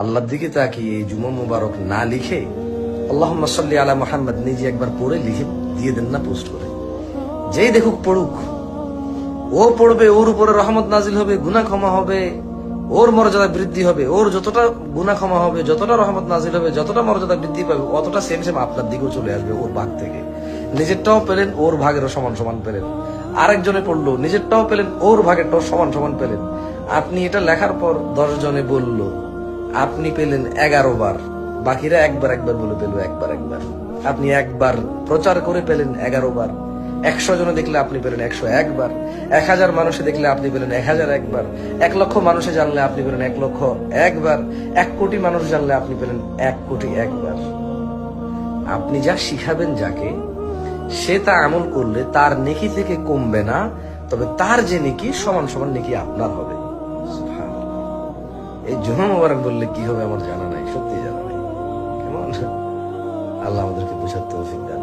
আল্লাহর দিকে তাকিয়ে জুমা মুবারক না লিখে আল্লাহুম্মা সাল্লি আলা মুহাম্মদ নিজে একবার পড়ে লিখে দিয়ে দেন না পোস্ট করে, যেই দেখুক পড়ুক, ও পড়বে, ওর উপরে রহমত নাজিল হবে, গুনাহ ক্ষমা হবে, ওর মর্যাদা বৃদ্ধি হবে, ওর যতটা গুনাহ ক্ষমা হবে, যতটা রহমত নাজিল হবে, যতটা মর্যাদা বৃদ্ধি পাবে, অতটা সেম সেম আপনার দিকেও চলে আসবে ওর ভাগ থেকে। নিজেরটাও পেলেন, ওর ভাগেরও সমান সমান পেলেন। আরেকজনে পড়লো, নিজেরটাও পেলেন, ওর ভাগেরটাও সমান সমান পেলেন। আপনি এটা লেখার পর 10 জনে বলল, আপনি পেলেন 11 বার, বাকিরা একবার একবার বলে পেল একবার একবার। আপনি একবার প্রচার করে পেলেন 11 বার। 100 জনে দেখলে আপনি পেলেন 101 বার। 1000 মানুষে দেখলে আপনি পেলেন 1001 বার। 1 লক্ষ মানুষে জানলে আপনি পেলেন 1 লক্ষ 1 বার। 1 কোটি মানুষ জানলে আপনি পেলেন 1 কোটি 1 বার। আপনি যা শিখাবেন যাকে, সে তা আমল করলে তার নেকি থেকে কমবে না, তবে তার যে নেকি সমান সমান নেকি আপনার হবে। এই জুমা মুবারক বললে কি হবে আমার জানা নাই, সত্যি জানা নাই। কেমন? আল্লাহ আমাদেরকে বুঝার তৌফিক দান।